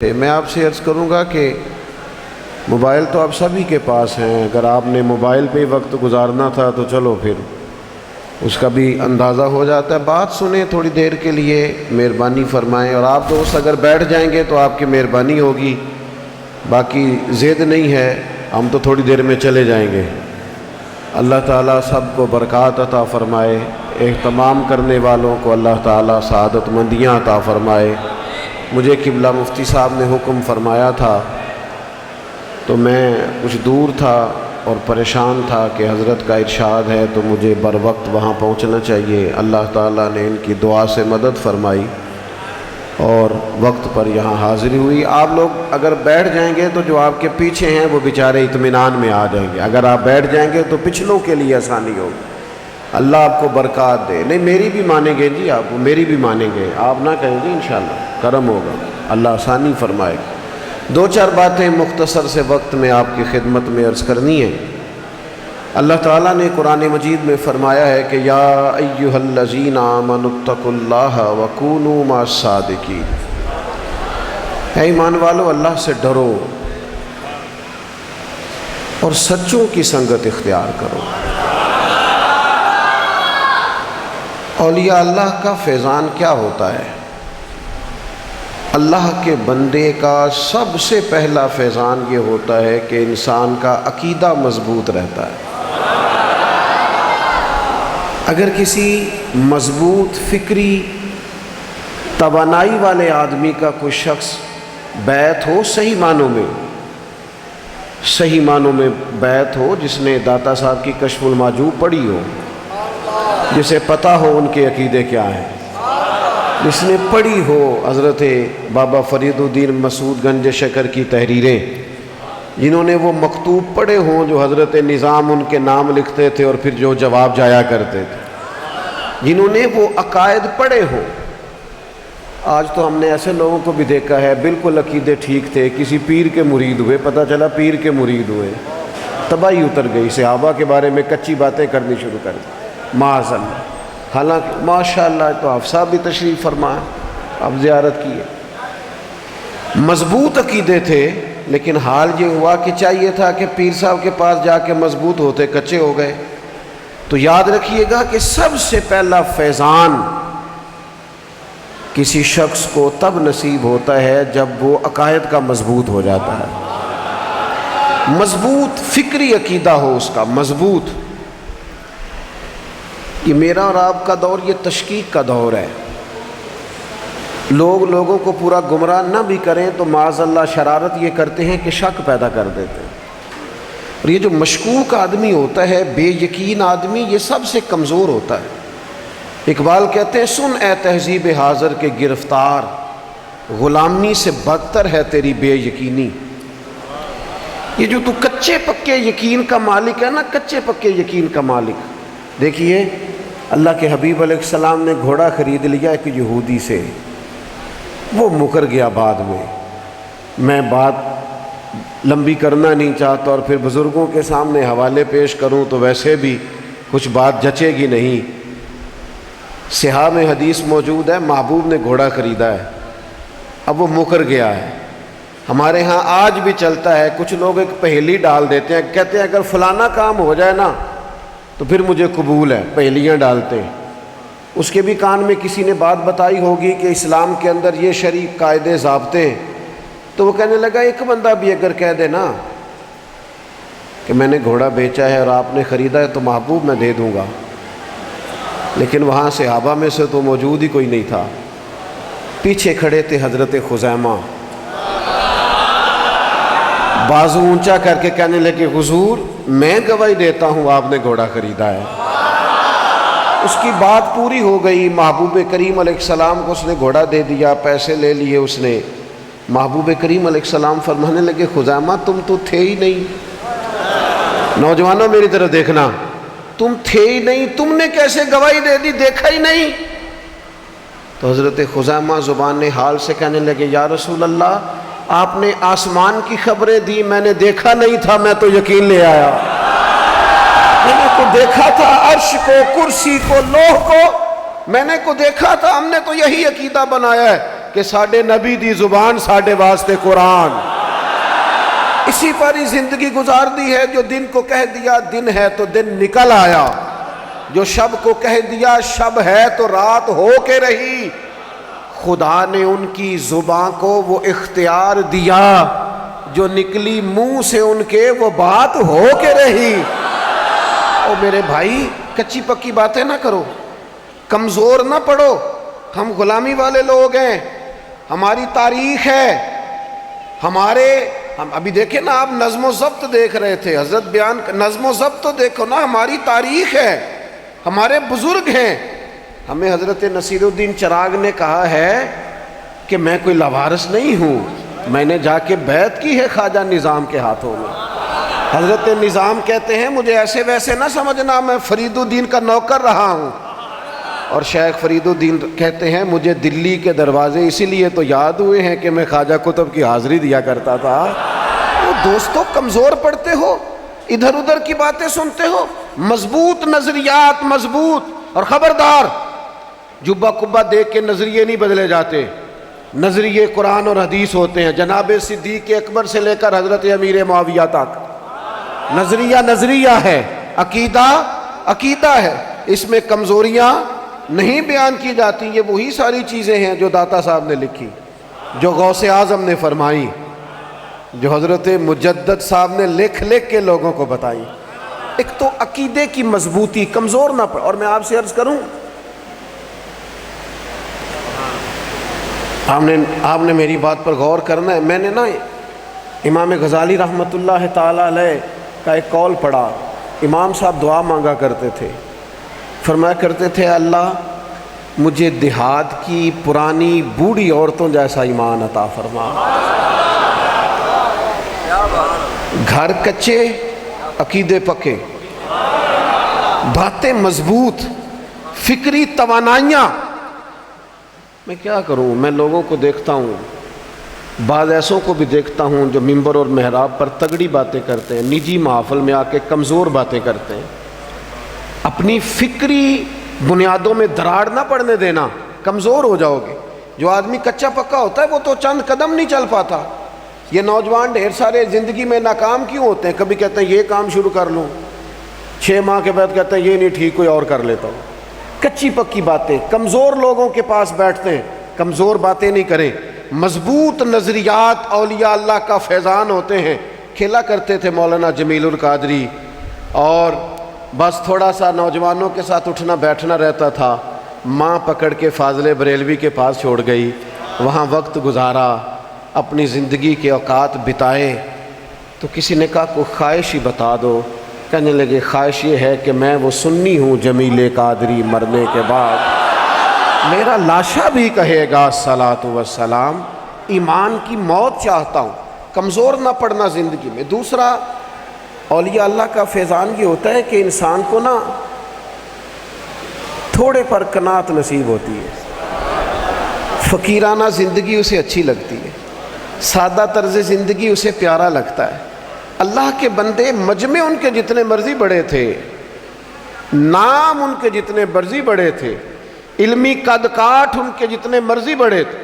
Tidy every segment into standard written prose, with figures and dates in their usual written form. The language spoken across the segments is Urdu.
میں آپ سے عرض کروں گا کہ موبائل تو آپ سبھی کے پاس ہیں، اگر آپ نے موبائل پہ ہی وقت گزارنا تھا تو چلو پھر اس کا بھی اندازہ ہو جاتا ہے۔ بات سنیں تھوڑی دیر کے لیے، مہربانی فرمائیں، اور آپ دوست اگر بیٹھ جائیں گے تو آپ کی مہربانی ہوگی، باقی ضد نہیں ہے، ہم تو تھوڑی دیر میں چلے جائیں گے۔ اللہ تعالیٰ سب کو برکات عطا فرمائے، اہتمام کرنے والوں کو اللہ تعالیٰ سعادت مندیاں عطا فرمائے۔ مجھے قبلہ مفتی صاحب نے حکم فرمایا تھا تو میں کچھ دور تھا اور پریشان تھا کہ حضرت کا ارشاد ہے تو مجھے بر وقت وہاں پہنچنا چاہیے۔ اللہ تعالیٰ نے ان کی دعا سے مدد فرمائی اور وقت پر یہاں حاضری ہوئی۔ آپ لوگ اگر بیٹھ جائیں گے تو جو آپ کے پیچھے ہیں وہ بیچارے اطمینان میں آ جائیں گے، اگر آپ بیٹھ جائیں گے تو پچھلوں کے لیے آسانی ہوگی۔ اللہ آپ کو برکات دے۔ نہیں میری بھی مانیں گے جی، آپ میری بھی مانیں گے، آپ نہ کہیں گے، انشاءاللہ کرم ہوگا، اللہ آسانی فرمائے گا۔ دو چار باتیں مختصر سے وقت میں آپ کی خدمت میں عرض کرنی ہے۔ اللہ تعالیٰ نے قرآن مجید میں فرمایا ہے کہ یا ایھا الذین آمنوا اتقوا اللہ وکونوا مع الصادقین، اے ایمان والو اللہ سے ڈرو اور سچوں کی سنگت اختیار کرو۔ اولیاء اللہ کا فیضان کیا ہوتا ہے؟ اللہ کے بندے کا سب سے پہلا فیضان یہ ہوتا ہے کہ انسان کا عقیدہ مضبوط رہتا ہے۔ اگر کسی مضبوط فکری توانائی والے آدمی کا کوئی شخص بیعت ہو، صحیح معنوں میں بیعت ہو، جس نے داتا صاحب کی کشف المحجوب پڑھی ہو، جسے پتہ ہو ان کے عقیدے کیا ہیں، جس نے پڑھی ہو حضرت بابا فرید الدین مسعود گنج شکر کی تحریریں، جنہوں نے وہ مکتوب پڑھے ہوں جو حضرت نظام ان کے نام لکھتے تھے اور پھر جو جواب جایا کرتے تھے، جنہوں نے وہ عقائد پڑھے ہوں۔ آج تو ہم نے ایسے لوگوں کو بھی دیکھا ہے بالکل عقیدے ٹھیک تھے، کسی پیر کے مرید ہوئے، پتہ چلا پیر کے مرید ہوئے، تباہی اتر گئی، صحابہ کے بارے میں کچی باتیں کرنی شروع کر دی، معاذ اللہ۔ حالانکہ ماشاءاللہ تو آپ صاحب بھی تشریف فرما ہے، آپ زیارت کی ہے، مضبوط عقیدے تھے، لیکن حال یہ ہوا کہ چاہیے تھا کہ پیر صاحب کے پاس جا کے مضبوط ہوتے، کچے ہو گئے۔ تو یاد رکھیے گا کہ سب سے پہلا فیضان کسی شخص کو تب نصیب ہوتا ہے جب وہ عقائد کا مضبوط ہو جاتا ہے، مضبوط فکری عقیدہ ہو اس کا مضبوط۔ یہ میرا اور آپ کا دور یہ تشکیک کا دور ہے، لوگوں کو پورا گمراہ نہ بھی کریں تو معاذ اللہ شرارت یہ کرتے ہیں کہ شک پیدا کر دیتے ہیں، اور یہ جو مشکوک آدمی ہوتا ہے، بے یقین آدمی، یہ سب سے کمزور ہوتا ہے۔ اقبال کہتے ہیں سن اے تہذیب حاضر کے گرفتار، غلامی سے بدتر ہے تیری بے یقینی۔ یہ جو تو کچے پکے یقین کا مالک ہے نا، کچے پکے یقین کا مالک، دیکھیے اللہ کے حبیب علیہ السلام نے گھوڑا خرید لیا ایک یہودی سے، وہ مکر گیا بعد میں بات لمبی کرنا نہیں چاہتا اور پھر بزرگوں کے سامنے حوالے پیش کروں تو ویسے بھی کچھ بات جچے گی نہیں۔ صحاح میں حدیث موجود ہے، محبوب نے گھوڑا خریدا ہے، اب وہ مکر گیا ہے۔ ہمارے ہاں آج بھی چلتا ہے، کچھ لوگ ایک پہیلی ڈال دیتے ہیں، کہتے ہیں اگر فلانا کام ہو جائے نا تو پھر مجھے قبول ہے، پہیلیاں ڈالتے ہیں۔ اس کے بھی کان میں کسی نے بات بتائی ہوگی کہ اسلام کے اندر یہ شرعی قاعدے ضابطے، تو وہ کہنے لگا ایک بندہ بھی اگر کہہ دے نا کہ میں نے گھوڑا بیچا ہے اور آپ نے خریدا ہے تو محبوب میں دے دوں گا، لیکن وہاں صحابہ میں سے تو موجود ہی کوئی نہیں تھا، پیچھے کھڑے تھے حضرت خزیمہ، بازو اونچا کر کے کہنے لگے حضور میں گواہی دیتا ہوں آپ نے گھوڑا خریدا ہے۔ اس کی بات پوری ہو گئی، محبوب کریم علیہ السلام کو اس نے گھوڑا دے دیا، پیسے لے لیے اس نے۔ محبوب کریم علیہ السلام فرمانے لگے خزیمہ تم تو تھے ہی نہیں، نوجوانوں میری طرف دیکھنا، تم تھے ہی نہیں، تم نے کیسے گواہی دے دی، دیکھا ہی نہیں؟ تو حضرت خزیمہ زبان حال سے کہنے لگے یا رسول اللہ آپ نے آسمان کی خبریں دی، میں نے دیکھا نہیں تھا، میں تو یقین لے آیا، میں نے تو دیکھا تھا عرش کو، کرسی کو، لوح کو، میں نے کو دیکھا تھا، ہم نے تو یہی عقیدہ بنایا ہے۔ کہ ساڈے نبی دی زبان ساڈے واسطے قرآن، اسی پر ہی زندگی گزار دی ہے۔ جو دن کو کہہ دیا دن ہے تو دن نکل آیا، جو شب کو کہہ دیا شب ہے تو رات ہو کے رہی۔ خدا نے ان کی زبان کو وہ اختیار دیا، جو نکلی منہ سے ان کے وہ بات ہو کے رہی۔ او میرے بھائی، کچی پکی باتیں نہ کرو، کمزور نہ پڑو، ہم غلامی والے لوگ ہیں، ہماری تاریخ ہے، ہم ابھی دیکھیں نا، آپ نظم و ضبط دیکھ رہے تھے، حضرت بیان نظم و ضبط تو دیکھو نا، ہماری تاریخ ہے، ہمارے بزرگ ہیں۔ ہمیں حضرت نصیر الدین چراغ نے کہا ہے کہ میں کوئی لاوارث نہیں ہوں، میں نے جا کے بیعت کی ہے خواجہ نظام کے ہاتھوں میں۔ حضرت نظام کہتے ہیں مجھے ایسے ویسے نہ سمجھنا، میں فرید الدین کا نوکر رہا ہوں۔ اور شیخ فرید الدین کہتے ہیں مجھے دلی کے دروازے اسی لیے تو یاد ہوئے ہیں کہ میں خواجہ قطب کی حاضری دیا کرتا تھا۔ تو دوستو، کمزور پڑتے ہو، ادھر ادھر کی باتیں سنتے ہو، مضبوط نظریات، مضبوط، اور خبردار جبہ کبہ دیکھ کے نظریے نہیں بدلے جاتے، نظریے قرآن اور حدیث ہوتے ہیں۔ جناب صدیق اکبر سے لے کر حضرت امیر معاویہ تک نظریہ نظریہ ہے، عقیدہ عقیدہ ہے، اس میں کمزوریاں نہیں بیان کی جاتی۔ یہ وہی ساری چیزیں ہیں جو داتا صاحب نے لکھی، جو غوث اعظم نے فرمائی، جو حضرت مجدد صاحب نے لکھ لکھ کے لوگوں کو بتائی۔ ایک تو عقیدے کی مضبوطی، کمزور نہ پڑ۔ اور میں آپ سے عرض کروں، آپ نے میری بات پر غور کرنا ہے۔ میں نے نا امام غزالی رحمۃ اللہ تعالی علیہ کا ایک قول پڑھا۔ امام صاحب دعا مانگا کرتے تھے، فرمایا کرتے تھے اللہ مجھے دیہات کی پرانی بوڑھی عورتوں جیسا ایمان عطا فرما، گھر کچے عقیدے پکے، باتیں مضبوط، فکری توانائیاں۔ میں کیا کروں، میں لوگوں کو دیکھتا ہوں، بعض ایسوں کو بھی دیکھتا ہوں جو ممبر اور محراب پر تگڑی باتیں کرتے ہیں، نجی محافل میں آ کے کمزور باتیں کرتے ہیں۔ اپنی فکری بنیادوں میں دراڑ نہ پڑنے دینا، کمزور ہو جاؤ گے۔ جو آدمی کچا پکا ہوتا ہے وہ تو چند قدم نہیں چل پاتا۔ یہ نوجوان ڈھیر سارے زندگی میں ناکام کیوں ہوتے ہیں؟ کبھی کہتے ہیں یہ کام شروع کر لوں، 6 ماہ کے بعد کہتے ہیں یہ نہیں ٹھیک، کوئی اور کر لیتا ہوں۔ کچی پکی باتیں، کمزور لوگوں کے پاس بیٹھتے ہیں، کمزور باتیں نہیں کریں۔ مضبوط نظریات اولیاء اللہ کا فیضان ہوتے ہیں۔ کھیلا کرتے تھے مولانا جمیل القادری، اور بس تھوڑا سا نوجوانوں کے ساتھ اٹھنا بیٹھنا رہتا تھا۔ ماں پکڑ کے فاضل بریلوی کے پاس چھوڑ گئی، وہاں وقت گزارا، اپنی زندگی کے اوقات بتائے۔ تو کسی نے کہا کوئی خواہش ہی بتا دو۔ کہنے لگے خواہش یہ ہے کہ میں وہ سنی ہوں جمیل قادری مرنے کے بعد میرا لاشا بھی کہے گا الصلاۃ والسلام۔ ایمان کی موت چاہتا ہوں، کمزور نہ پڑنا زندگی میں۔ دوسرا، اولیاء اللہ کا فیضان یہ ہوتا ہے کہ انسان کو نا تھوڑے پر قناعت نصیب ہوتی ہے، فقیرانہ زندگی اسے اچھی لگتی ہے، سادہ طرز زندگی اسے پیارا لگتا ہے۔ اللہ کے بندے مجمع ان کے جتنے مرضی بڑے تھے، نام ان کے جتنے مرضی بڑے تھے، علمی قد کاٹ ان کے جتنے مرضی بڑے تھے،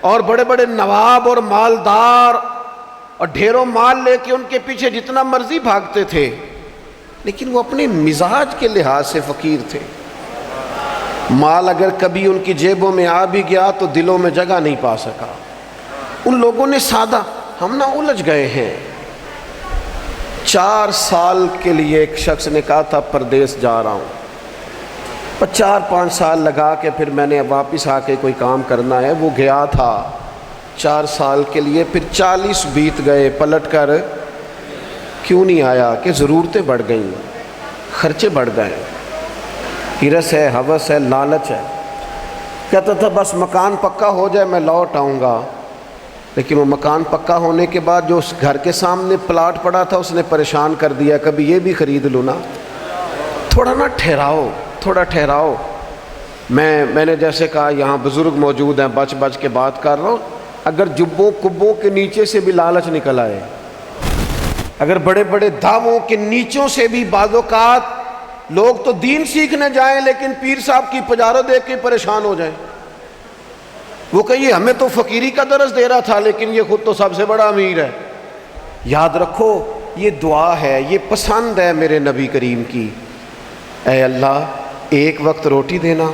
اور بڑے بڑے نواب اور مالدار اور ڈھیروں مال لے کے ان کے پیچھے جتنا مرضی بھاگتے تھے، لیکن وہ اپنے مزاج کے لحاظ سے فقیر تھے۔ مال اگر کبھی ان کی جیبوں میں آ بھی گیا تو دلوں میں جگہ نہیں پا سکا۔ ان لوگوں نے سادہ، ہم نہ الجھ گئے ہیں۔ 4 سال کے لیے ایک شخص نے کہا تھا پردیس جا رہا ہوں، 4-5 سال لگا کے پھر میں نے واپس آ کے کوئی کام کرنا ہے۔ وہ گیا تھا 4 سال کے لیے، پھر 40 بیت گئے، پلٹ کر کیوں نہیں آیا؟ کہ ضرورتیں بڑھ گئیں، خرچے بڑھ گئے، ہرس ہے، ہوس ہے، لالچ ہے۔ کہتا تھا بس مکان پکا ہو جائے میں لوٹ آؤں گا، لیکن وہ مکان پکا ہونے کے بعد جو اس گھر کے سامنے پلاٹ پڑا تھا اس نے پریشان کر دیا، کبھی یہ بھی خرید لوں نا۔ تھوڑا نا ٹھہراؤ، تھوڑا ٹھہراؤ۔ میں نے جیسے کہا یہاں بزرگ موجود ہیں، بچ بچ کے بات کر رہا ہوں۔ اگر جبوں کبوں کے نیچے سے بھی لالچ نکل آئے، اگر بڑے بڑے دعووں کے نیچوں سے بھی بعض اوقات لوگ تو دین سیکھنے جائیں لیکن پیر صاحب کی پجارو دیکھ کے پریشان ہو جائیں، وہ کہیے ہمیں تو فقیری کا درس دے رہا تھا لیکن یہ خود تو سب سے بڑا امیر ہے۔ یاد رکھو یہ دعا ہے، یہ پسند ہے میرے نبی کریم کی، اے اللہ ایک وقت روٹی دینا،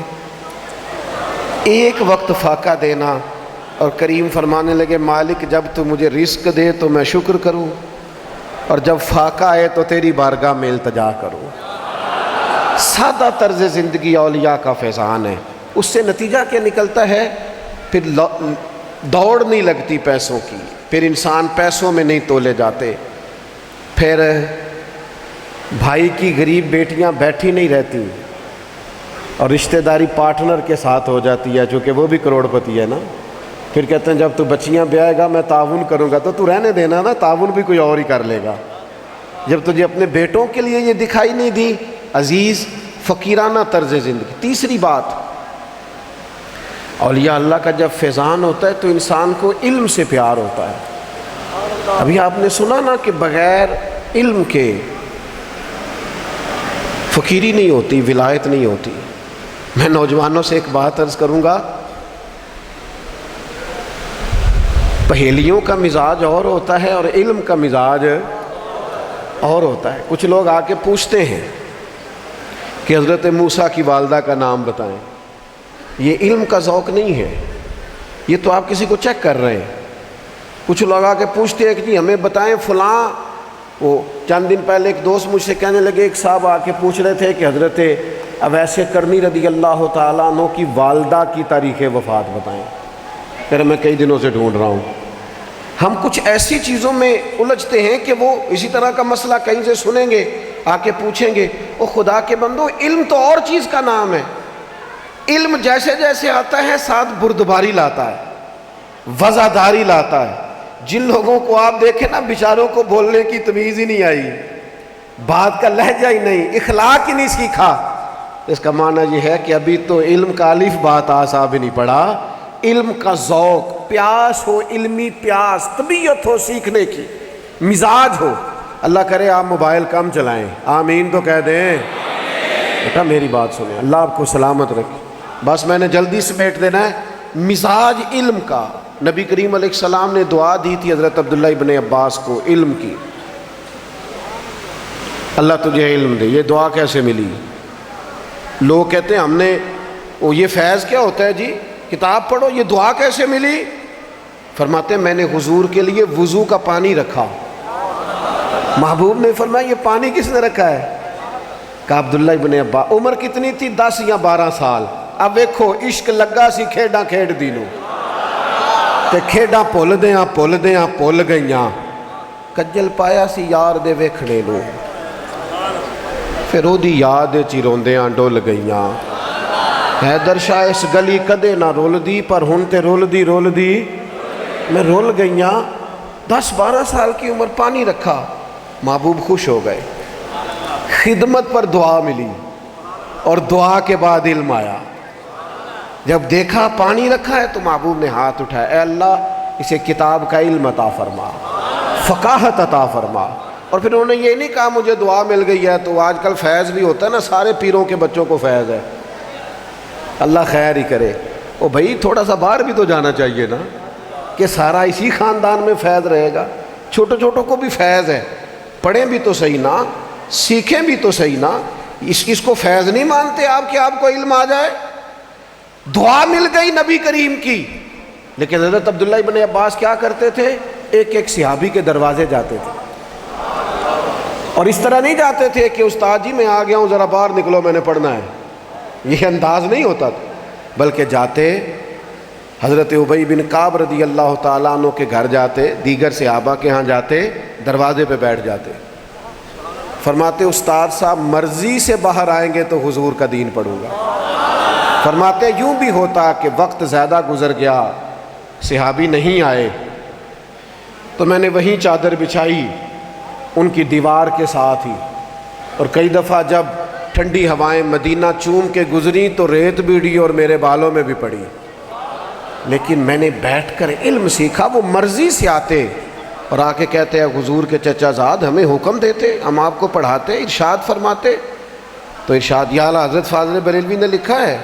ایک وقت فاقہ دینا، اور کریم فرمانے لگے مالک جب تو مجھے رزق دے تو میں شکر کروں، اور جب فاقہ آئے تو تیری بارگاہ میں التجا کروں۔ سادہ طرز زندگی اولیاء کا فیضان ہے۔ اس سے نتیجہ کیا نکلتا ہے؟ پھر دوڑ نہیں لگتی پیسوں کی، پھر انسان پیسوں میں نہیں تولے جاتے، پھر بھائی کی غریب بیٹیاں بیٹھی نہیں رہتی اور رشتہ داری پارٹنر کے ساتھ ہو جاتی ہے، چونکہ وہ بھی کروڑ پتی ہے نا۔ پھر کہتے ہیں جب تو بچیاں بیائے گا میں تعاون کروں گا، تو رہنے دینا نا، تعاون بھی کوئی اور ہی کر لے گا۔ جب تجھے اپنے بیٹوں کے لیے یہ دکھائی نہیں دی، عزیز فقیرانہ طرز زندگی۔ تیسری بات، اولیاء اللہ کا جب فیضان ہوتا ہے تو انسان کو علم سے پیار ہوتا ہے۔ ابھی آپ نے سنا نا کہ بغیر علم کے فقیری نہیں ہوتی، ولایت نہیں ہوتی۔ میں نوجوانوں سے ایک بات عرض کروں گا، پہیلیوں کا مزاج اور ہوتا ہے اور علم کا مزاج اور ہوتا ہے۔ کچھ لوگ آ کے پوچھتے ہیں کہ حضرت موسیٰ کی والدہ کا نام بتائیں، یہ علم کا ذوق نہیں ہے، یہ تو آپ کسی کو چیک کر رہے ہیں۔ کچھ لوگ آ کے پوچھتے ہیں کہ جی ہمیں بتائیں فلاں، وہ چند دن پہلے ایک دوست مجھ سے کہنے لگے، ایک صاحب آ کے پوچھ رہے تھے کہ حضرت اویس کرنی رضی اللہ تعالیٰ عنہ کی والدہ کی تاریخ وفات بتائیں۔ پھر میں کئی دنوں سے ڈھونڈ رہا ہوں۔ ہم کچھ ایسی چیزوں میں الجھتے ہیں کہ وہ اسی طرح کا مسئلہ کہیں سے سنیں گے، آ کے پوچھیں گے۔ او خدا کے بندو، علم تو اور چیز کا نام ہے۔ علم جیسے جیسے آتا ہے ساتھ بردباری لاتا ہے، وزاداری لاتا ہے۔ جن لوگوں کو آپ دیکھیں نا بیچاروں کو بولنے کی تمیز ہی نہیں آئی، بات کا لہجہ ہی نہیں، اخلاق ہی نہیں سیکھا، اس کا معنی یہ ہے کہ ابھی تو علم کا الف بات آسا بھی نہیں پڑا۔ علم کا ذوق، پیاس ہو، علمی پیاس، طبیعت ہو سیکھنے کی، مزاج ہو۔ اللہ کرے آپ موبائل کم چلائیں، آمین تو کہہ دیں۔ بیٹا میری بات سنیں، اللہ آپ کو سلامت رکھے۔ بس میں نے جلدی سمیٹ دینا ہے۔ مزاج علم کا، نبی کریم علیہ السلام نے دعا دی تھی حضرت عبداللہ ابن عباس کو علم کی، اللہ تجھے علم دے۔ یہ دعا کیسے ملی؟ لوگ کہتے ہیں ہم نے، وہ یہ فیض کیا ہوتا ہے جی، کتاب پڑھو، یہ دعا کیسے ملی؟ فرماتے ہیں میں نے حضور کے لیے وضو کا پانی رکھا، محبوب نے فرمایا یہ پانی کس نے رکھا ہے؟ کہا عبداللہ ابن عباس۔ عمر کتنی تھی؟ 10 یا 12 سال۔ اب ویکھو عشق لگا سی کھیڈاں کھیڈ دی نو، تے کھیڈاں بھل گئیاں، کجل پایا سی یار دے ویکھنے نو، پھر او دی یاد چ روندیاں ڈول گئیاں۔ حیدر شاہ اس گلی کدے نہ رول دی، پر ہن تے رول دی میں رول گئیاں۔ 10-12 سال کی عمر، پانی رکھا، محبوب خوش ہو گئے۔ خدمت پر دعا ملی اور دعا کے بعد علم آیا۔ جب دیکھا پانی رکھا ہے تو محبوب نے ہاتھ اٹھایا، اے اللہ اسے کتاب کا علم عطا فرما، فقاہت عطا فرما۔ اور پھر انہوں نے یہ نہیں کہا مجھے دعا مل گئی ہے، تو آج کل فیض بھی ہوتا ہے نا، سارے پیروں کے بچوں کو فیض ہے، اللہ خیر ہی کرے۔ او بھائی تھوڑا سا باہر بھی تو جانا چاہیے نا، کہ سارا اسی خاندان میں فیض رہے گا؟ چھوٹوں چھوٹوں کو بھی فیض ہے، پڑھیں بھی تو صحیح نا، سیکھیں بھی تو صحیح نا۔ اس کو فیض نہیں مانتے آپ کہ آپ کو علم آ جائے؟ دعا مل گئی نبی کریم کی۔ لیکن حضرت عبداللہ ابن عباس کیا کرتے تھے؟ ایک ایک صحابی کے دروازے جاتے تھے، اور اس طرح نہیں جاتے تھے کہ استاد جی میں آ گیا ہوں ذرا باہر نکلو میں نے پڑھنا ہے، یہ انداز نہیں ہوتا تھا، بلکہ جاتے حضرت ابی بن کعب رضی اللہ تعالیٰ عنہ کے گھر جاتے، دیگر صحابہ کے ہاں جاتے، دروازے پہ بیٹھ جاتے، فرماتے استاد صاحب مرضی سے باہر آئیں گے تو حضور کا دین پڑھوں گا۔ فرماتے یوں بھی ہوتا کہ وقت زیادہ گزر گیا، صحابی نہیں آئے، تو میں نے وہیں چادر بچھائی ان کی دیوار کے ساتھ ہی، اور کئی دفعہ جب ٹھنڈی ہوائیں مدینہ چوم کے گزری تو ریت بھی اڑی اور میرے بالوں میں بھی پڑی، لیکن میں نے بیٹھ کر علم سیکھا۔ وہ مرضی سے آتے اور آ کے کہتے ہیں حضور کے چچا زاد ہمیں حکم دیتے، ہم آپ کو پڑھاتے، ارشاد فرماتے۔ تو ارشاد یا اعلیٰ حضرت فاضل بریلوی نے لکھا ہے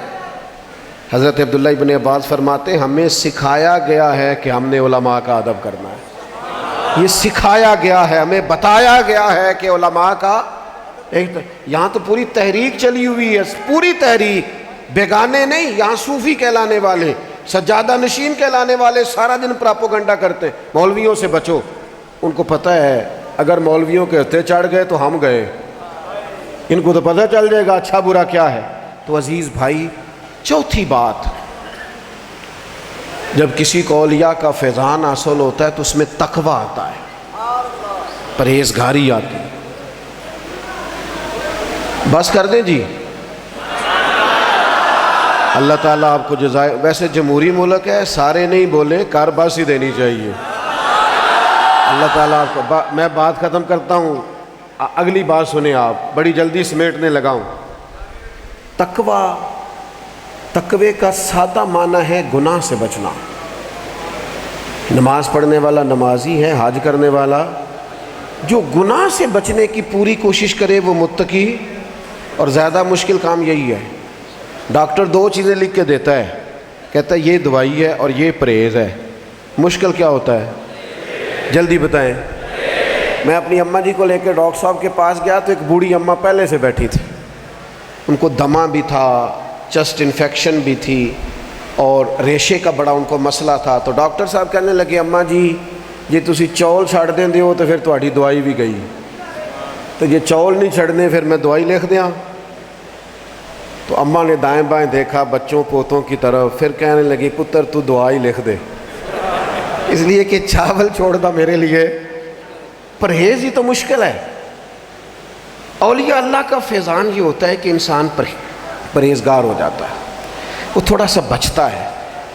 حضرت عبداللہ ابن عباس فرماتے ہیں ہمیں سکھایا گیا ہے کہ ہم نے علماء کا ادب کرنا ہے. یہ سکھایا گیا ہے، ہمیں بتایا گیا ہے کہ علماء کا یہاں تو پوری تحریک چلی ہوئی ہے، پوری تحریک، بیگانے نہیں، یہاں صوفی کہلانے والے، سجادہ نشین کہلانے والے سارا دن پراپوگنڈا کرتے ہیں مولویوں سے بچو. ان کو پتہ ہے اگر مولویوں کے ہتھے چڑھ گئے تو ہم گئے، ان کو تو پتہ چل جائے گا اچھا برا کیا ہے. تو عزیز بھائی، چوتھی بات، جب کسی کو اولیاء کا فیضان حاصل ہوتا ہے تو اس میں تقویٰ آتا ہے، پرہیزگاری آتی ہے. بس کر دیں جی، اللہ تعالیٰ آپ کو جزائے. ویسے جمہوری ملک ہے، سارے نہیں بولیں، کار بس ہی دینی چاہیے. اللہ تعالیٰ آپ کو میں بات ختم کرتا ہوں، اگلی بات سنیں آپ، بڑی جلدی سمیٹنے لگا ہوں. تقوی کا سادہ معنی ہے گناہ سے بچنا. نماز پڑھنے والا نمازی ہے، حج کرنے والا، جو گناہ سے بچنے کی پوری کوشش کرے وہ متقی. اور زیادہ مشکل کام یہی ہے. ڈاکٹر دو چیزیں لکھ کے دیتا ہے، کہتا ہے یہ دوائی ہے اور یہ پرہیز ہے. مشکل کیا ہوتا ہے؟ جلدی بتائیں. میں اپنی اماں جی کو لے کے ڈاکٹر صاحب کے پاس گیا تو ایک بوڑھی اماں پہلے سے بیٹھی تھی. ان کو دمہ بھی تھا، چسٹ انفیکشن بھی تھی اور ریشے کا بڑا ان کو مسئلہ تھا. تو ڈاکٹر صاحب کہنے لگے اماں جی جی تسی چول چھڑ دیں دیو تو پھر تہاڈی دوائی بھی گئی. تو یہ چول نہیں چھڑنے پھر میں دوائی لکھ دیاں. تو اماں نے دائیں بائیں دیکھا بچوں پوتوں کی طرف، پھر کہنے لگی پتر تو دعائی لکھ دے، اس لیے کہ چاول چھوڑ دا میرے لیے. پرہیز ہی تو مشکل ہے. اولیاء اللہ کا فیضان یہ ہوتا ہے کہ انسان پرہیزگار ہو جاتا ہے، وہ تھوڑا سا بچتا ہے.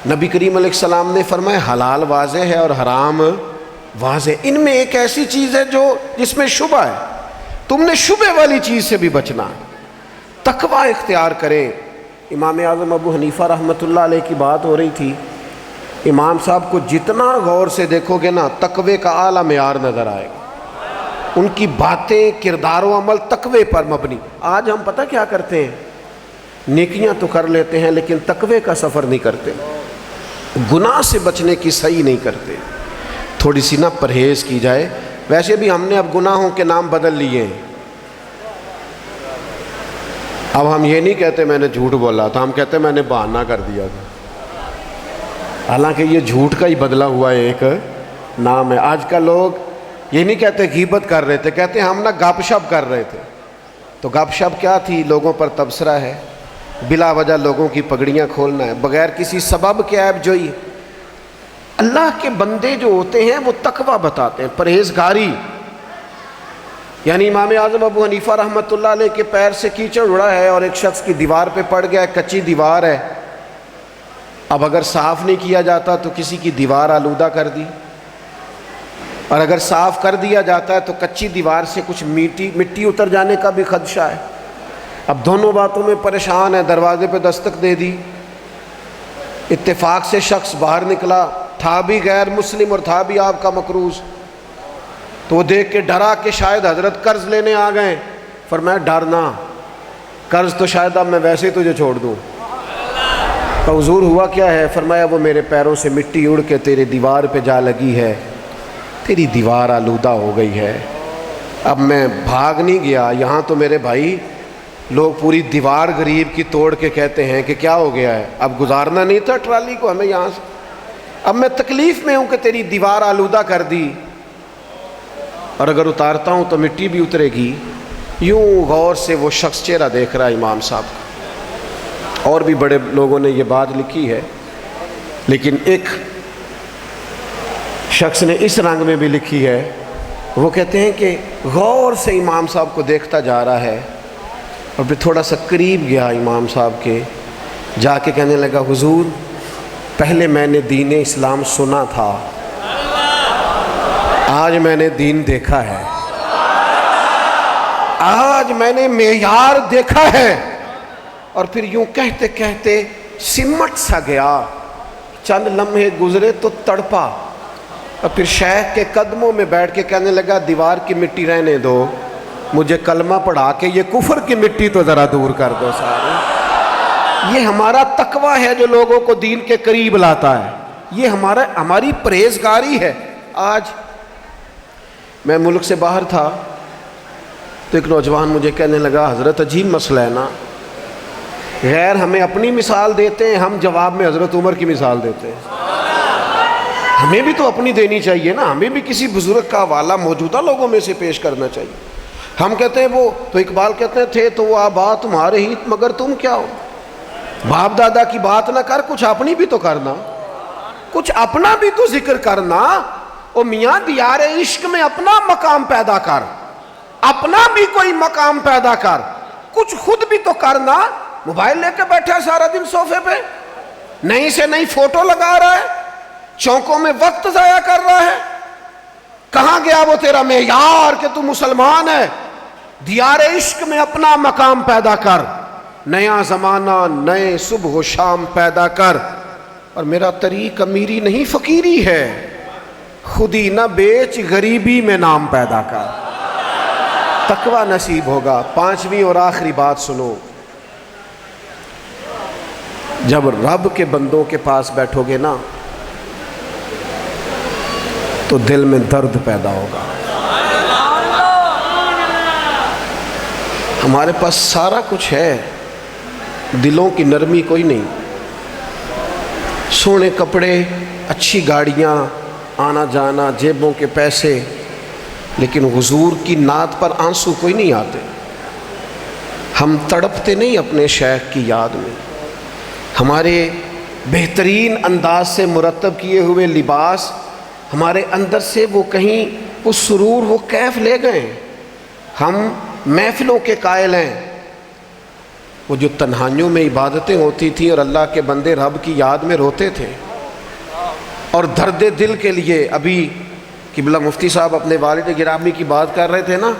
نبی کریم علیہ السلام نے فرمایا حلال واضح ہے اور حرام واضح. ان میں ایک ایسی چیز ہے جس میں شبہ ہے، تم نے شبہ والی چیز سے بھی بچنا. تقوی اختیار کریں. امام اعظم ابو حنیفہ رحمۃ اللہ علیہ کی بات ہو رہی تھی. امام صاحب کو جتنا غور سے دیکھو گے نا تقوی کا اعلیٰ معیار نظر آئے گا. ان کی باتیں، کردار و عمل تقوی پر مبنی. آج ہم پتہ کیا کرتے ہیں؟ نیکیاں تو کر لیتے ہیں لیکن تقوی کا سفر نہیں کرتے، گناہ سے بچنے کی صحیح نہیں کرتے. تھوڑی سی نا پرہیز کی جائے. ویسے بھی ہم نے اب گناہوں کے نام بدل لیے ہیں. اب ہم یہ نہیں کہتے میں نے جھوٹ بولا تھا، ہم کہتے میں نے بہانہ کر دیا تھا. حالانکہ یہ جھوٹ کا ہی بدلا ہوا ایک نام ہے. آج کل لوگ یہ نہیں کہتے غیبت کر رہے تھے، کہتے ہم نا گپ شپ کر رہے تھے. تو گپ شپ کیا تھی؟ لوگوں پر تبصرہ ہے، بلا وجہ لوگوں کی پگڑیاں کھولنا ہے، بغیر کسی سبب کے عیب جوئی. اللہ کے بندے جو ہوتے ہیں وہ تقوی بتاتے ہیں، پرہیزگاری. یعنی امام اعظم ابو حنیفہ رحمۃ اللہ علیہ کے پیر سے کیچڑ اڑا ہے اور ایک شخص کی دیوار پہ پڑ گیا ہے، کچی دیوار ہے. اب اگر صاف نہیں کیا جاتا تو کسی کی دیوار آلودہ کر دی، اور اگر صاف کر دیا جاتا ہے تو کچی دیوار سے کچھ مٹی اتر جانے کا بھی خدشہ ہے. اب دونوں باتوں میں پریشان ہے. دروازے پہ دستک دے دی، اتفاق سے شخص باہر نکلا، تھا بھی غیر مسلم اور تھا بھی آپ کا مقروض. تو وہ دیکھ کے ڈرا کہ شاید حضرت قرض لینے آ گئے. فرمایا ڈرنا، قرض تو شاید اب میں ویسے ہی تجھے چھوڑ دوں. تو حضور ہوا کیا ہے؟ فرمایا وہ میرے پیروں سے مٹی اڑ کے تیرے دیوار پہ جا لگی ہے، تیری دیوار آلودہ ہو گئی ہے. اب میں بھاگ نہیں گیا. یہاں تو میرے بھائی لوگ پوری دیوار غریب کی توڑ کے کہتے ہیں کہ کیا ہو گیا ہے، اب گزارنا نہیں تھا ٹرالی کو ہمیں یہاں سے، اب میں تکلیف میں ہوں کہ تیری دیوار آلودہ کر دی، اور اگر اتارتا ہوں تو مٹی بھی اترے گی. یوں غور سے وہ شخص چہرہ دیکھ رہا ہے امام صاحب کا. اور بھی بڑے لوگوں نے یہ بات لکھی ہے، لیکن ایک شخص نے اس رنگ میں بھی لکھی ہے. وہ کہتے ہیں کہ غور سے امام صاحب کو دیکھتا جا رہا ہے، اور پھر تھوڑا سا قریب گیا امام صاحب کے، جا کے کہنے لگا حضور پہلے میں نے دین اسلام سنا تھا، آج میں نے دین دیکھا ہے، آج میں نے معیار دیکھا ہے. اور پھر یوں کہتے کہتے سمٹ سا گیا. چند لمحے گزرے تو تڑپا، اور پھر شیخ کے قدموں میں بیٹھ کے کہنے لگا دیوار کی مٹی رہنے دو، مجھے کلمہ پڑھا کے یہ کفر کی مٹی تو ذرا دور کر دو. سارے یہ ہمارا تقوی ہے جو لوگوں کو دین کے قریب لاتا ہے، یہ ہماری پرہیزگاری ہے۔ آج میں ملک سے باہر تھا تو ایک نوجوان مجھے کہنے لگا حضرت عجیب مسئلہ ہے نا، غیر ہمیں اپنی مثال دیتے ہیں، ہم جواب میں حضرت عمر کی مثال دیتے ہیں۔ ہمیں بھی تو اپنی دینی چاہیے نا، ہمیں بھی کسی بزرگ کا حوالہ موجودہ لوگوں میں سے پیش کرنا چاہیے۔ ہم کہتے ہیں وہ تو اقبال کہتے ہیں تھے تو وہ آبا تمہارے ہی مگر تم کیا ہو۔ باپ دادا کی بات نہ کر، کچھ اپنی بھی تو کرنا، کچھ اپنا بھی تو ذکر کرنا۔ او میاں دیار عشق میں اپنا مقام پیدا کر، اپنا بھی کوئی مقام پیدا کر، کچھ خود بھی تو کرنا۔ موبائل لے کے بیٹھا سارا دن صوفے پہ، نئی سے نئی فوٹو لگا رہا ہے، چوکوں میں وقت ضائع کر رہا ہے۔ کہاں گیا وہ تیرا معیار کہ تو مسلمان ہے؟ دیار عشق میں اپنا مقام پیدا کر، نیا زمانہ نئے صبح و شام پیدا کر۔ اور میرا طریق امیری نہیں فقیری ہے، خودی نہ بیچ غریبی میں نام پیدا کر، تقوی نصیب ہوگا۔ پانچویں اور آخری بات سنو، جب رب کے بندوں کے پاس بیٹھو گے نا تو دل میں درد پیدا ہوگا۔ ہمارے پاس سارا کچھ ہے، دلوں کی نرمی کوئی نہیں، سونے کپڑے، اچھی گاڑیاں، آنا جانا، جیبوں کے پیسے، لیکن حضور کی نعت پر آنسو کوئی نہیں آتے۔ ہم تڑپتے نہیں اپنے شیخ کی یاد میں، ہمارے بہترین انداز سے مرتب کیے ہوئے لباس ہمارے اندر سے وہ کہیں وہ سرور وہ کیف لے گئے۔ ہم محفلوں کے قائل ہیں، وہ جو تنہائیوں میں عبادتیں ہوتی تھیں اور اللہ کے بندے رب کی یاد میں روتے تھے اور درد دل کے لیے۔ ابھی قبلہ مفتی صاحب اپنے والد گرامی کی بات کر رہے تھے نا،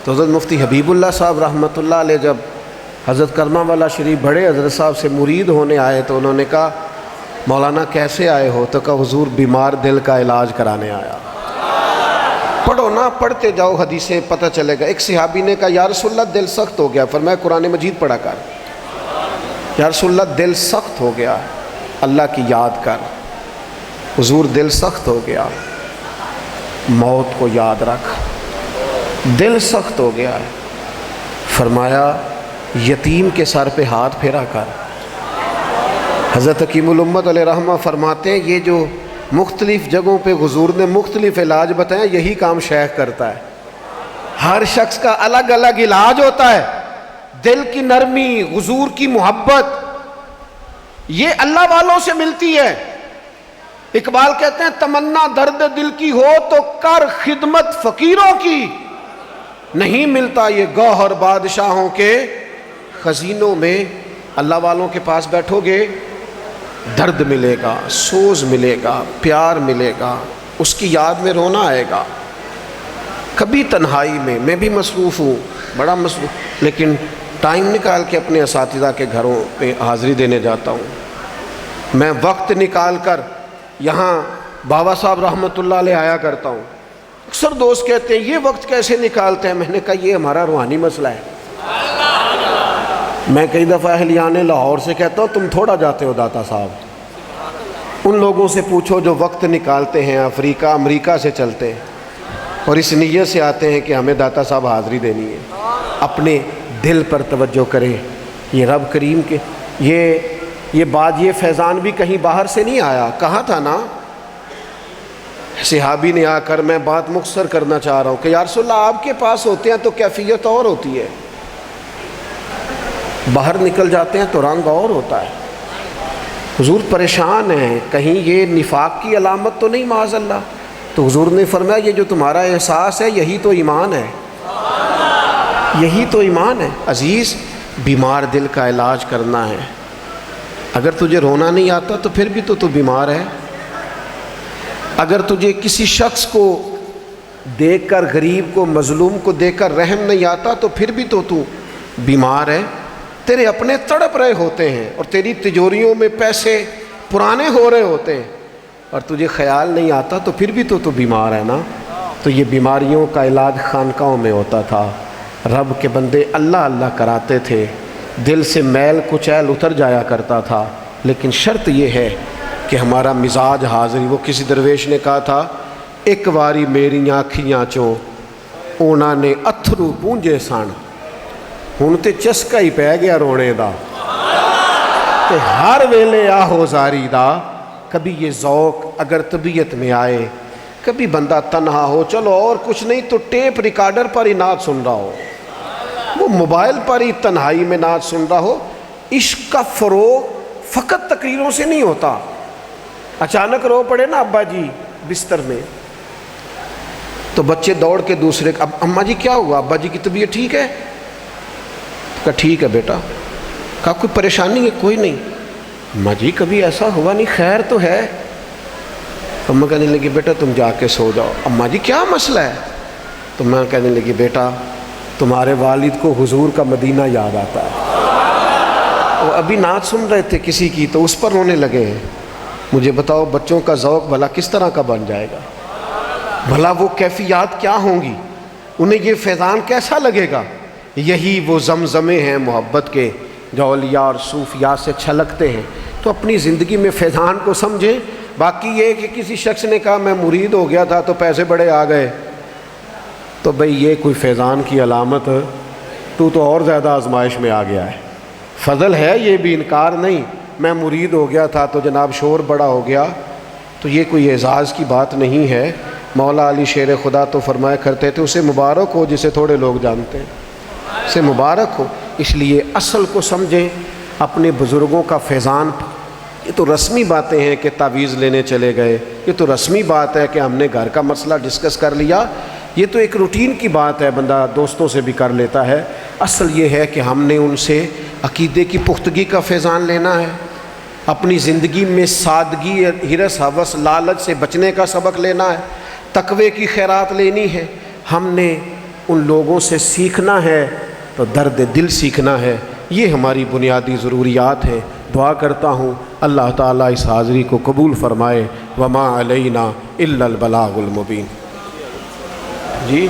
تو حضرت مفتی حبیب اللہ صاحب رحمۃ اللہ علیہ جب حضرت کرما والا شریف بڑے حضرت صاحب سے مرید ہونے آئے تو انہوں نے کہا مولانا کیسے آئے ہو؟ تو کہا حضور بیمار دل کا علاج کرانے آیا۔ پڑھو نا، پڑھتے جاؤ حدیثیں، پتہ چلے گا۔ ایک صحابی نے کہا یا رسول اللہ دل سخت ہو گیا، فرمایا قرآن مجید پڑھا کر۔ یا رسول اللہ دل سخت ہو گیا، اللہ کی یاد کر۔ حضور دل سخت ہو گیا، موت کو یاد رکھ۔ دل سخت ہو گیا ہے، فرمایا یتیم کے سر پہ ہاتھ پھیرا کر۔ حضرت حکیم الامت علیہ رحمہ فرماتے ہیں یہ جو مختلف جگہوں پہ حضور نے مختلف علاج بتایا، یہی کام شیخ کرتا ہے۔ ہر شخص کا الگ الگ علاج ہوتا ہے۔ دل کی نرمی، حضور کی محبت، یہ اللہ والوں سے ملتی ہے۔ اقبال کہتے ہیں تمنا درد دل کی ہو تو کر خدمت فقیروں کی، نہیں ملتا یہ گوہر بادشاہوں کے خزینوں میں۔ اللہ والوں کے پاس بیٹھو گے، درد ملے گا، سوز ملے گا، پیار ملے گا، اس کی یاد میں رونا آئے گا۔ کبھی تنہائی میں بھی مصروف ہوں، بڑا مصروف، لیکن ٹائم نکال کے اپنے اساتذہ کے گھروں میں حاضری دینے جاتا ہوں۔ میں وقت نکال کر یہاں بابا صاحب رحمۃ اللہ علیہ آیا کرتا ہوں۔ اکثر دوست کہتے ہیں یہ وقت کیسے نکالتے ہیں؟ میں نے کہا یہ ہمارا روحانی مسئلہ ہے۔ میں کئی دفعہ اہلیان لاہور سے کہتا ہوں تم تھوڑا جاتے ہو داتا صاحب، ان لوگوں سے پوچھو جو وقت نکالتے ہیں، افریقہ امریکہ سے چلتے ہیں اور اس نیت سے آتے ہیں کہ ہمیں داتا صاحب حاضری دینی ہے۔ اپنے دل پر توجہ کریں۔ یہ رب کریم کے یہ بات، یہ فیضان بھی کہیں باہر سے نہیں آیا، کہا تھا نا صحابی نے آ کر، میں بات مختصر کرنا چاہ رہا ہوں کہ یا رسول اللہ آپ کے پاس ہوتے ہیں تو کیفیت اور ہوتی ہے، باہر نکل جاتے ہیں تو رنگ اور ہوتا ہے۔ حضور پریشان ہیں، کہیں یہ نفاق کی علامت تو نہیں معاذ اللہ؟ تو حضور نے فرمایا یہ جو تمہارا احساس ہے یہی تو ایمان ہے، یہی تو ایمان ہے۔ عزیز، بیمار دل کا علاج کرنا ہے۔ اگر تجھے رونا نہیں آتا تو پھر بھی تو بیمار ہے۔ اگر تجھے کسی شخص کو دیکھ کر، غریب کو، مظلوم کو دیکھ کر رحم نہیں آتا تو پھر بھی تو بیمار ہے۔ تیرے اپنے تڑپ رہے ہوتے ہیں اور تیری تجوریوں میں پیسے پرانے ہو رہے ہوتے ہیں اور تجھے خیال نہیں آتا تو پھر بھی تو بیمار ہے نا۔ تو یہ بیماریوں کا علاج خانقاہوں میں ہوتا تھا۔ رب کے بندے اللہ اللہ کراتے تھے، دل سے میل کچیل اتر جایا کرتا تھا، لیکن شرط یہ ہے کہ ہمارا مزاج حاضری۔ وہ کسی درویش نے کہا تھا، ایک واری میری آنکھیاں چوں اونا نے اتھرو پونجے سن، ہن تے چسکا ہی پہ گیا رونے دا، تے ہر ویلے آہو زاری دا۔ کبھی یہ ذوق اگر طبیعت میں آئے، کبھی بندہ تنہا ہو، چلو اور کچھ نہیں تو ٹیپ ریکارڈر پر ہی نعت سن رہا ہو، وہ موبائل پر ہی تنہائی میں نعت سن رہا ہو۔ عشق کا فروغ فقط تقریروں سے نہیں ہوتا۔ اچانک رو پڑے نا ابا جی بستر میں، تو بچے دوڑ کے دوسرے اب اماں جی کیا ہوا، ابا جی کی طبیعت ٹھیک ہے؟ کہا ٹھیک ہے بیٹا۔ کہا کوئی پریشانی ہے؟ کوئی نہیں۔ اماں جی کبھی ایسا ہوا نہیں، خیر تو ہے؟ اماں کہنے لگی بیٹا تم جا کے سو جاؤ۔ اماں جی کیا مسئلہ ہے؟ تو ماں کہنے لگی بیٹا تمہارے والد کو حضور کا مدینہ یاد آتا ہے، وہ ابھی نعت سن رہے تھے کسی کی تو اس پر رونے لگے ہیں۔ مجھے بتاؤ بچوں کا ذوق بھلا کس طرح کا بن جائے گا؟ بھلا وہ کیفیات کیا ہوں گی؟ انہیں یہ فیضان کیسا لگے گا؟ یہی وہ زمزمے ہیں محبت کے جو اولیاء اور صوفیاء سے چھلکتے ہیں۔ تو اپنی زندگی میں فیضان کو سمجھیں۔ باقی یہ کہ کسی شخص نے کہا میں مرید ہو گیا تھا تو پیسے بڑے آ گئے، تو بھئی یہ کوئی فیضان کی علامت؟ تو اور زیادہ آزمائش میں آ گیا ہے۔ فضل ہے یہ بھی، انکار نہیں، میں مرید ہو گیا تھا تو جناب شور بڑا ہو گیا، تو یہ کوئی اعزاز کی بات نہیں ہے۔ مولا علی شیر خدا تو فرمایا کرتے تھے اسے مبارک ہو جسے تھوڑے لوگ جانتے ہیں، اسے مبارک ہو۔ اس لیے اصل کو سمجھیں، اپنے بزرگوں کا فیضان۔ یہ تو رسمی باتیں ہیں کہ تعویذ لینے چلے گئے، یہ تو رسمی بات ہے کہ ہم نے گھر کا مسئلہ ڈسکس کر لیا، یہ تو ایک روٹین کی بات ہے، بندہ دوستوں سے بھی کر لیتا ہے۔ اصل یہ ہے کہ ہم نے ان سے عقیدے کی پختگی کا فیضان لینا ہے، اپنی زندگی میں سادگی، ہرس ہوس لالچ سے بچنے کا سبق لینا ہے، تقوی کی خیرات لینی ہے۔ ہم نے ان لوگوں سے سیکھنا ہے تو درد دل سیکھنا ہے۔ یہ ہماری بنیادی ضروریات ہیں۔ دعا کرتا ہوں اللہ تعالیٰ اس حاضری کو قبول فرمائے۔ وما علینا الا البلاغ المبین۔ جی